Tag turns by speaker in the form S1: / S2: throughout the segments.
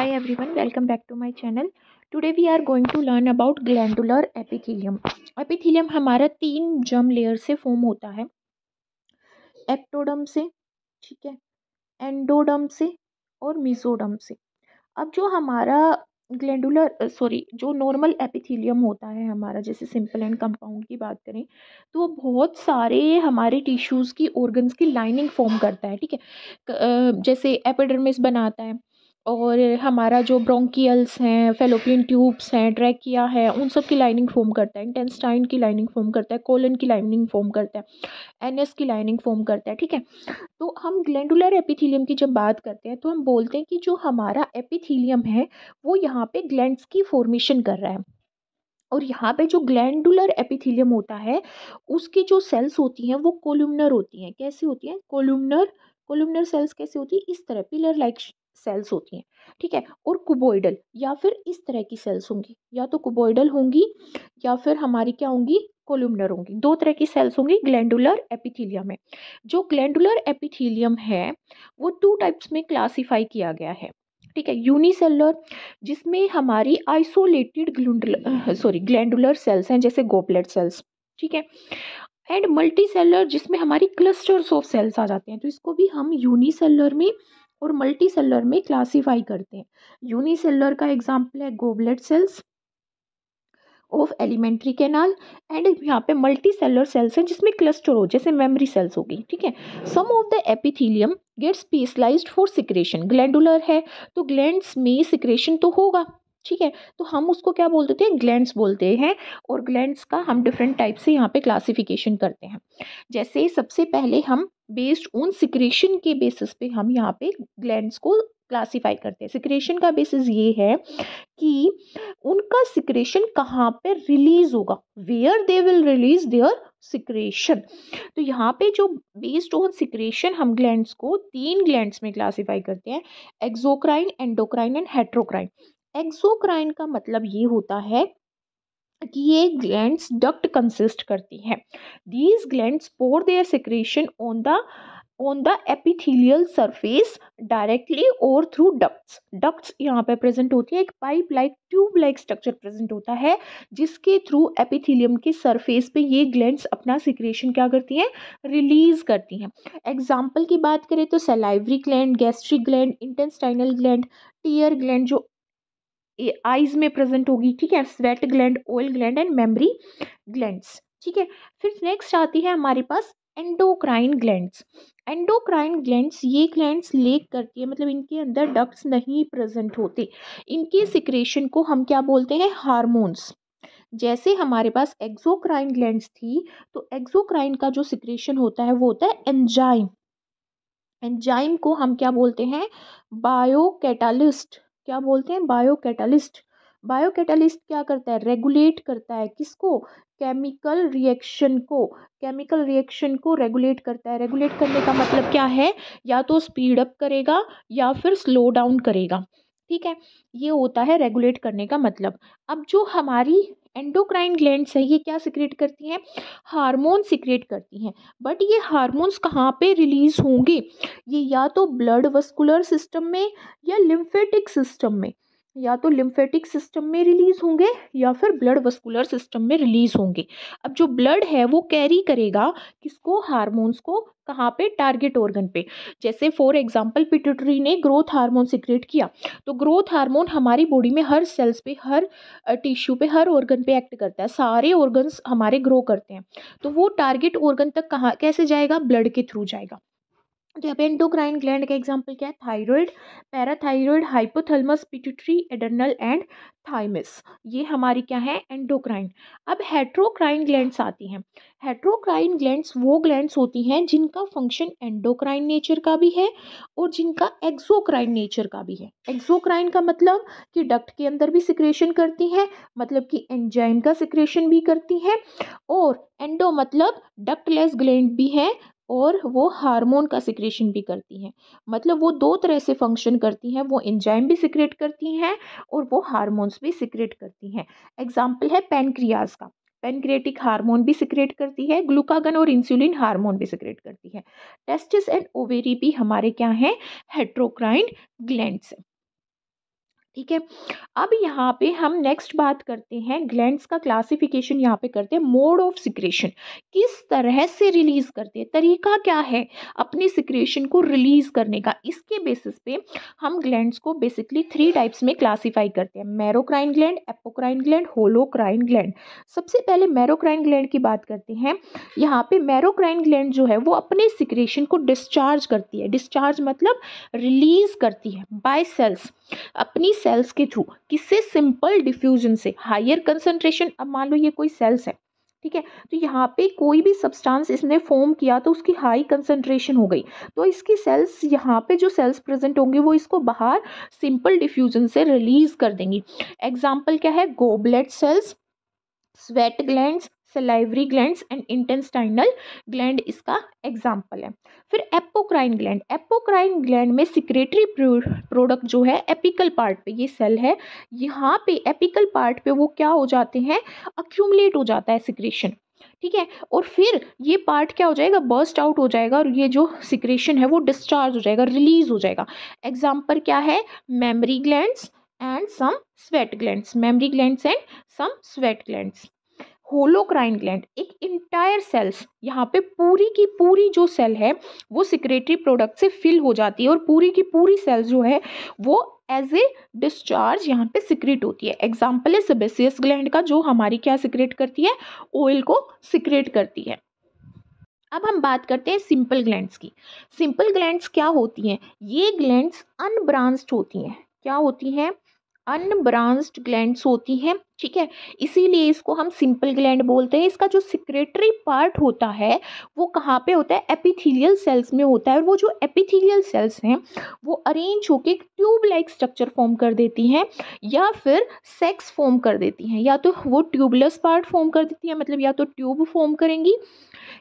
S1: Hi everyone, welcome back to my channel. Today we are going to learn about glandular epithelium. Epithelium हमारा 3 germ layer से form होता है, ectoderm से, ठीक है, एंडोडर्म से और मेसोडर्म से. अब जो हमारा जो नॉर्मल एपिथेलियम होता है हमारा, जैसे सिंपल एंड कंपाउंड की बात करें तो वो बहुत सारे हमारे टिश्यूज़ की ऑर्गन्स की लाइनिंग फॉर्म करता है, ठीक है. जैसे एपिडर्मिस बनाता है और हमारा जो ब्रोंकियल्स हैं, फेलोपियन ट्यूब्स हैं, ट्रैकिया है, उन सब की लाइनिंग फॉर्म करता है, इंटेस्टाइन की लाइनिंग फॉर्म करता है, कोलन की लाइनिंग फॉर्म करता है, एनएस की लाइनिंग फॉर्म करता है, ठीक है. तो हम ग्लैंडुलर एपिथेलियम की जब बात करते हैं तो हम बोलते हैं कि जो हमारा एपिथेलियम है वो यहाँ पे ग्लैंड्स की फॉर्मेशन कर रहा है. और यहाँ पे जो ग्लैंडुलर एपिथेलियम होता है उसकी जो सेल्स होती हैं वो कोलुमनर होती हैं. कैसी होती हैं? कोलुमनर. कोलुमनर सेल्स कैसी होती है? इस तरह पिलर लाइक सेल्स होती हैं, ठीक है. और कुबोइडल या फिर इस तरह की सेल्स होंगी, या तो कुबोइडल होंगी या फिर हमारी क्या होंगी, कोलुमनर होंगी. दो तरह की सेल्स होंगी ग्लैंडुलर एपिथेलियम में. जो ग्लैंडुलर एपिथेलियम है वो 2 टाइप्स में क्लासिफाई किया गया है, ठीक है. यूनिसेलुलर, जिसमें हमारी आइसोलेटेड ग्लैंडुलर सेल्स हैं जैसे गोबलेट सेल्स, ठीक है. एंड मल्टी सेलुलर, जिसमें हमारी क्लस्टर्स ऑफ सेल्स आ जाते हैं. तो इसको भी हम यूनिसेलुलर में और मल्टी सेलुलर में क्लासीफाई करते हैं. यूनिसेलुलर का एग्जाम्पल है goblet cells of alimentary canal. And यहाँ पे मल्टी सेलुलर सेल्स हैं जिसमें क्लस्टर हो, जैसे मेमोरी सेल्स होगी, ठीक है. Some of the epithelium get specialised for secretion. Glandular है तो ग्लैंड्स में सिक्रेशन तो होगा, ठीक है. तो हम उसको क्या बोलते थे? ग्लैंड्स बोलते हैं. और ग्लैंड्स का हम डिफरेंट टाइप से यहाँ पे क्लासिफिकेशन करते हैं. जैसे सबसे पहले हम बेस्ड ऑन सिक्रेशन के बेसिस पे हम यहाँ पे ग्लैंड्स को क्लासीफाई करते हैं. सिक्रेशन का बेसिस ये है कि उनका सिक्रेशन कहाँ पे रिलीज होगा, where they will release their secretion. तो यहाँ पे जो बेस्ड ऑन सिक्रेशन हम ग्लैंड्स को 3 ग्लैंड्स में क्लासीफाई करते हैं, exocrine, endocrine and heterocrine. Exocrine का मतलब ये होता है कि ये ग्लैंड्स डक्ट कंसिस्ट करती हैं. These glands pour their secretion on the epithelial surface directly और थ्रू डक्ट्स. डक्ट्स यहाँ पे प्रेजेंट होती है, एक pipe like tube like structure present होता है जिसके थ्रू एपिथेलियम के सरफेस पे ये ग्लैंड्स अपना सिक्रेशन क्या करती हैं, रिलीज करती हैं. एग्जाम्पल की बात करें तो salivary gland, gastric gland, intestinal gland, tear gland जो आईज में प्रेजेंट होगी, ठीक है, sweat gland, oil gland and mammary glands, ठीक है. फिर नेक्स्ट आती है हमारे पास एंडोक्राइन ग्लैंड्स. एंडोक्राइन ग्लैंड्स, ये ग्लैंड्स लेक करती है, मतलब इनके अंदर डक्ट्स नहीं प्रेजेंट होते. इनके सिक्रेशन को हम क्या बोलते हैं? हार्मोन्स. जैसे हमारे पास एक्सोक्राइन ग्लैंड्स थी तो एक्सोक्राइन का जो सिक्रेशन होता है वो होता है एंजाइम. एंजाइम को हम क्या बोलते हैं? बायोकैटालिस्ट. क्या बोलते हैं? बायोकैटालिस्ट. बायोकैटालिस्ट क्या करता है? रेगुलेट करता है किसको? केमिकल रिएक्शन को. केमिकल रिएक्शन को रेगुलेट करता है. रेगुलेट करने का मतलब क्या है? या तो स्पीड अप करेगा या फिर स्लो डाउन करेगा, ठीक है. ये होता है रेगुलेट करने का मतलब. अब जो हमारी एंडोक्राइन ग्लैंड्स है ये क्या सिक्रेट करती हैं? हार्मोन सिक्रेट करती हैं. बट ये हार्मोन्स कहाँ पे रिलीज होंगे? ये या तो ब्लड वस्कुलर सिस्टम में या लिम्फेटिक सिस्टम में. या तो लिम्फेटिक सिस्टम में रिलीज होंगे या फिर ब्लड वस्कुलर सिस्टम में रिलीज होंगे. अब जो ब्लड है वो कैरी करेगा किसको? हार्मोन्स को. कहाँ पे? टारगेट ऑर्गन पे. जैसे फॉर एग्जांपल पिट्यूटरी ने ग्रोथ हार्मोन सिक्रेट किया, तो ग्रोथ हार्मोन हमारी बॉडी में हर सेल्स पे, हर टिश्यू पे, हर ऑर्गन पे एक्ट करता है. सारे ऑर्गन्स हमारे ग्रो करते हैं, तो वो टारगेट ऑर्गन तक कहाँ कैसे जाएगा? ब्लड के थ्रू जाएगा. तो यहाँ पे एंडोक्राइन ग्लैंड का एग्जांपल क्या है? Thyroid, parathyroid, hypothalamus, pituitary, adrenal and thymus. ये हमारी क्या है? एंडोक्राइन. अब हेट्रोक्राइन ग्लैंड्स आती हैं. हेट्रोक्राइन ग्लैंड्स वो ग्लैंड्स होती हैं जिनका फंक्शन एंडोक्राइन नेचर का भी है और जिनका एक्सोक्राइन नेचर का भी है. एक्सोक्राइन का मतलब कि डक्ट के अंदर भी सिक्रेशन करती हैं, मतलब कि एंजाइम का सिक्रेशन भी करती हैं. और एंडो मतलब डक्टलेस ग्लैंड भी है और वो हार्मोन का सिक्रेशन भी करती हैं. मतलब वो 2 तरह से फंक्शन करती हैं. वो एंजाइम भी सिक्रेट करती हैं और वो हार्मोन्स भी सिक्रेट करती हैं. एग्जाम्पल है पैनक्रियाज का. पैनक्रियाटिक हार्मोन भी सिक्रेट करती है, ग्लूकागन और इंसुलिन हार्मोन भी सिक्रेट करती है. टेस्टिस एंड ओवेरी भी हमारे क्या हैं? Heterocrine glands. ठीक है। अब यहाँ पे हम नेक्स्ट बात करते हैं, ग्लैंड्स का क्लासिफिकेशन यहाँ पे करते हैं, मोड ऑफ सिक्रेशन, किस तरह से रिलीज करते हैं, तरीका क्या है अपनी सिक्रेशन को रिलीज करने का। इसके बेसिस पे हम ग्लैंड्स को बेसिकली 3 टाइप्स में क्लासीफाई करते हैं, merocrine gland, apocrine gland, holocrine gland. सबसे पहले मैरोक्राइन ग्लैंड की बात करते हैं। यहाँ पे मैरोक्राइन ग्लैंड जो है वो अपने सिक्रेशन को डिस्चार्ज करती है, डिस्चार्ज मतलब रिलीज करती है बाय सेल्स, अपनी सेल्स के थ्रू। किससे? सिंपल डिफ्यूजन से, हायर कंसंट्रेशन। अब मान लो ये कोई सेल्स है, ठीक है, तो यहाँ पे कोई भी सब्सटेंस इसने फॉर्म किया तो उसकी हाई कंसंट्रेशन हो गई, तो इसकी सेल्स, यहाँ पे जो सेल्स प्रेजेंट होंगी वो इसको बाहर सिंपल डिफ्यूजन से रिलीज कर देंगी। एग्जाम्पल क्या है? Goblet cells, sweat glands, salivary glands and intestinal gland इसका एग्जाम्पल है। फिर एपोक्राइन ग्लैंड, एपोक्राइन ग्लैंड में सिक्रेटरी प्रोडक्ट जो है एपिकल पार्ट पे, ये सेल है, यहाँ पे एपिकल पार्ट पे वो क्या हो जाते हैं, अक्यूमुलेट हो जाता है सिक्रेशन, ठीक है, और फिर ये पार्ट क्या हो जाएगा, बर्स्ट आउट हो जाएगा और ये जो सिक्रेशन है वो डिस्चार्ज हो जाएगा, रिलीज हो जाएगा। एग्जाम्पल क्या है? Mammary glands and some sweat glands, mammary glands and some sweat glands. Holocrine gland, एक इंटायर सेल्स, यहाँ पे पूरी की पूरी जो सेल है वो सिक्रेटरी प्रोडक्ट से फिल हो जाती है और पूरी की पूरी सेल जो है वो एज ए डिस्चार्ज यहाँ पे सिक्रेट होती है। एग्जाम्पल है सेबेसियस ग्लैंड का, जो हमारी क्या सिक्रेट करती है, ऑयल को सिक्रेट करती है। अब हम बात करते हैं सिंपल ग्लैंड्स की। सिंपल ग्लैंड्स क्या होती हैं? ये ग्लैंड्स अनब्रांच्ड होती हैं। क्या होती हैं? अनब्रांच्ड ग्लैंड्स होती हैं, ठीक है, इसीलिए इसको हम सिंपल ग्लैंड बोलते हैं। इसका जो सिक्रेटरी पार्ट होता है वो कहाँ पे होता है? एपिथेलियल सेल्स में होता है, और वो जो एपिथेलियल सेल्स हैं वो अरेंज होकर एक ट्यूब लाइक स्ट्रक्चर फॉर्म कर देती हैं या फिर सेक्स फॉर्म कर देती हैं। या तो वो ट्यूबलेस पार्ट फॉर्म कर देती है, मतलब या तो ट्यूब फॉर्म करेंगी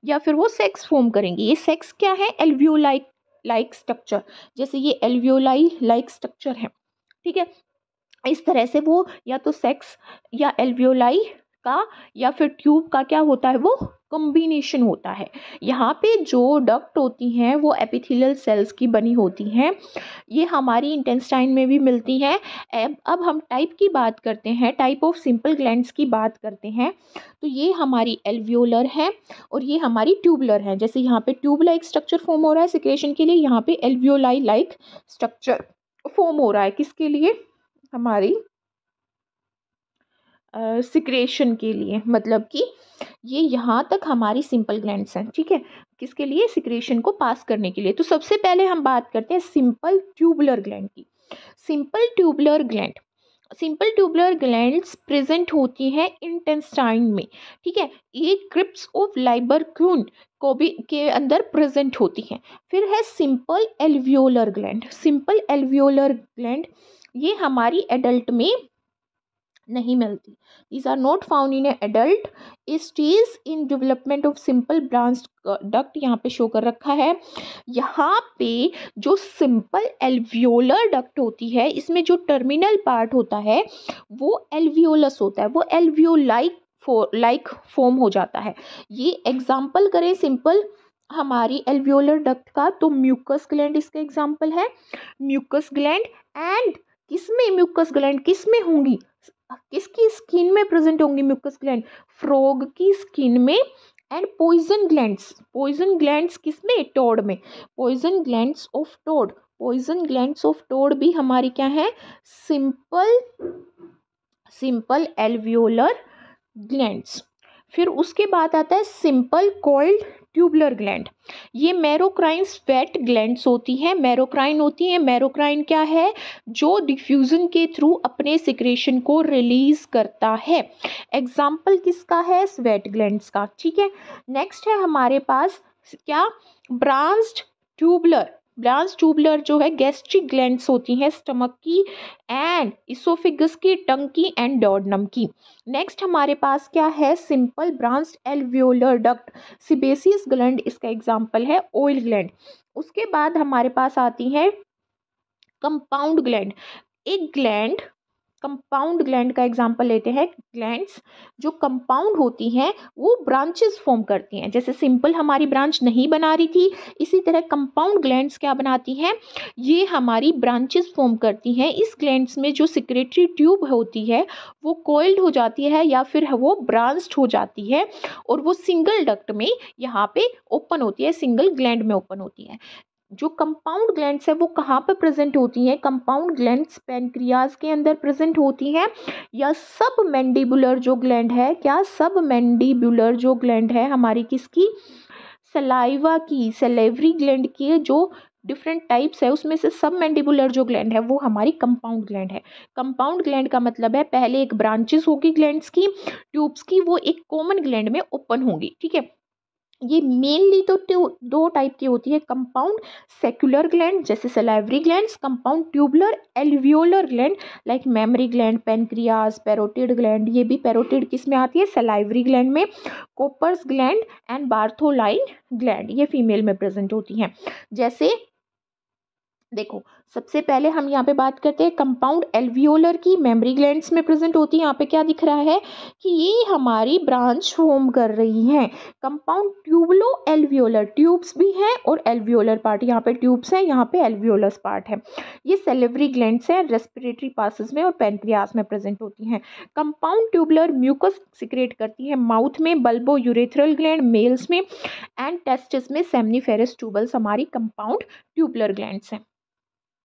S1: या फिर वो सेक्स फॉर्म करेंगी। ये सेक्स क्या है? एल्वियोलाई लाइक स्ट्रक्चर, जैसे ये एल्वियोलाई लाइक स्ट्रक्चर है, ठीक है, इस तरह से वो या तो सेक्स या एल्वियोलाई का या फिर ट्यूब का क्या होता है, वो कॉम्बिनेशन होता है। यहाँ पे जो डक्ट होती हैं वो एपिथेलियल सेल्स की बनी होती हैं, ये हमारी इंटेस्टाइन में भी मिलती हैं। अब हम टाइप की बात करते हैं, टाइप ऑफ सिंपल ग्लैंड्स की बात करते हैं, तो ये हमारी एल्वियोलर है और ये हमारी ट्यूबलर है। जैसे यहाँ पे ट्यूब लाइक स्ट्रक्चर फॉर्म हो रहा है सिक्रेशन के लिए, यहाँ पे एल्वियोलाई लाइक स्ट्रक्चर फॉर्म हो रहा है, किसके लिए? हमारी सिक्रेशन के लिए, मतलब कि ये यहाँ तक हमारी सिंपल ग्लैंड्स हैं, ठीक है, किसके लिए? सिक्रेशन को पास करने के लिए। तो सबसे पहले हम बात करते हैं सिंपल ट्यूबुलर ग्लैंड की। Simple tubular gland, simple tubular glands present होती हैं इंटेस्टाइन में, ठीक है, ये क्रिप्स ऑफ लाइबरक्यून को भी के अंदर प्रेजेंट होती हैं। फिर है simple alveolar gland, simple alveolar gland ये हमारी एडल्ट में नहीं मिलती। These are not found in an adult stage in development of simple branched duct, यहाँ पे शो कर रखा है। यहाँ पे जो सिंपल एल्वियोलर डक्ट होती है इसमें जो टर्मिनल पार्ट होता है वो एल्वियोलस होता है, वो एल्वियोलाइक लाइक फॉर्म हो जाता है। ये एग्जाम्पल करें सिंपल हमारी एल्वियोलर डक्ट का, तो म्यूकस ग्लैंड इसका एग्जाम्पल है। म्यूकस ग्लैंड एंड किसमें म्यूकस ग्लैंड किसमें होंगी, किसकी स्किन में प्रेजेंट होंगी म्यूकस ग्लैंड? फ्रॉग की स्किन में। And poison glands, poison glands किसमें? टोड में। Poison glands of toad, poison glands of toad भी हमारी क्या है? Simple alveolar glands. फिर उसके बाद आता है सिंपल कॉइल्ड ट्यूबुलर ग्लैंड, ये मैरोक्राइन स्वेट ग्लैंड्स होती हैं, मैरोक्राइन होती है। मैरोक्राइन क्या है? जो डिफ्यूजन के थ्रू अपने सिक्रेशन को रिलीज करता है। एग्जाम्पल किसका है? स्वेट ग्लैंड्स का, ठीक है। नेक्स्ट है हमारे पास क्या? ब्रांच्ड ट्यूबुलर, ब्रांच ट्यूबुलर जो है गैस्ट्रिक ग्लैंड्स होती हैं, स्टमक की एंड इसोफिगस की, टंग की एंड डोर्नम की। नेक्स्ट हमारे पास क्या है? Simple branched alveolar duct, sebaceous gland इसका एग्जांपल है, ऑयल ग्लैंड। उसके बाद हमारे पास आती है कंपाउंड ग्लैंड, एक ग्लैंड कंपाउंड ग्लैंड का एग्जांपल लेते हैं। ग्लैंड्स जो कंपाउंड होती हैं वो ब्रांचेस फॉर्म करती हैं। जैसे सिंपल हमारी ब्रांच नहीं बना रही थी, इसी तरह कंपाउंड ग्लैंड्स क्या बनाती हैं, ये हमारी ब्रांचेस फॉर्म करती हैं। इस ग्लैंड्स में जो सिक्रेटरी ट्यूब होती है वो कॉइल्ड हो जाती है या फिर वो ब्रांच्ड हो जाती है और वो सिंगल डक्ट में यहाँ पे ओपन होती है, सिंगल ग्लैंड में ओपन होती है। जो कंपाउंड ग्लैंड्स है वो कहाँ पे प्रेजेंट होती हैं, कंपाउंड ग्लैंड्स पैनक्रियाज के अंदर प्रेजेंट होती हैं या सब मैंडिबुलर जो ग्लैंड है, क्या सब मैंडिबुलर जो ग्लैंड है हमारी किसकी, सलाइवा की, सलेवरी ग्लैंड की जो डिफरेंट टाइप्स है उसमें से सब मैंडिबुलर जो ग्लैंड है वो हमारी कंपाउंड ग्लैंड है। कंपाउंड ग्लैंड का मतलब है पहले एक ब्रांचेस होगी ग्लैंड्स की, ट्यूब्स की, वो एक कॉमन ग्लैंड में ओपन होंगी, ठीक है। ये मेनली तो दो टाइप की होती है, कंपाउंड सेक्युलर ग्लैंड जैसे salivary glands, compound tubular alveolar gland like mammary gland, pancreas, parotid gland, ये भी पैरोटिड किस में आती है, सलाइवरी ग्लैंड में, कोपर्स ग्लैंड एंड बार्थोलाइन ग्लैंड, ये फीमेल में प्रेजेंट होती हैं। जैसे देखो सबसे पहले हम यहाँ पे बात करते हैं कंपाउंड एल्वियोलर की, मेमरी ग्लैंड्स में प्रेजेंट होती है। यहाँ पे क्या दिख रहा है कि ये हमारी ब्रांच फॉर्म कर रही हैं। कंपाउंड ट्यूबुलो एल्वियोलर, ट्यूब्स भी हैं और एल्वियोलर पार्ट, यहाँ पे ट्यूब्स हैं, यहाँ पे एल्वियोलस पार्ट है। ये सेलेवरी ग्लैंड्स हैं, रेस्पिरेटरी पासेस में और पैनक्रियास में प्रेजेंट होती हैं। कंपाउंड ट्यूबुलर म्यूकस सिक्रेट करती है माउथ में, बल्बो यूरेथ्रल ग्लैंड मेल्स में एंड टेस्टिस में सेमनीफेरस ट्यूबल्स हमारी कंपाउंड ट्यूबुलर ग्लैंड्स हैं।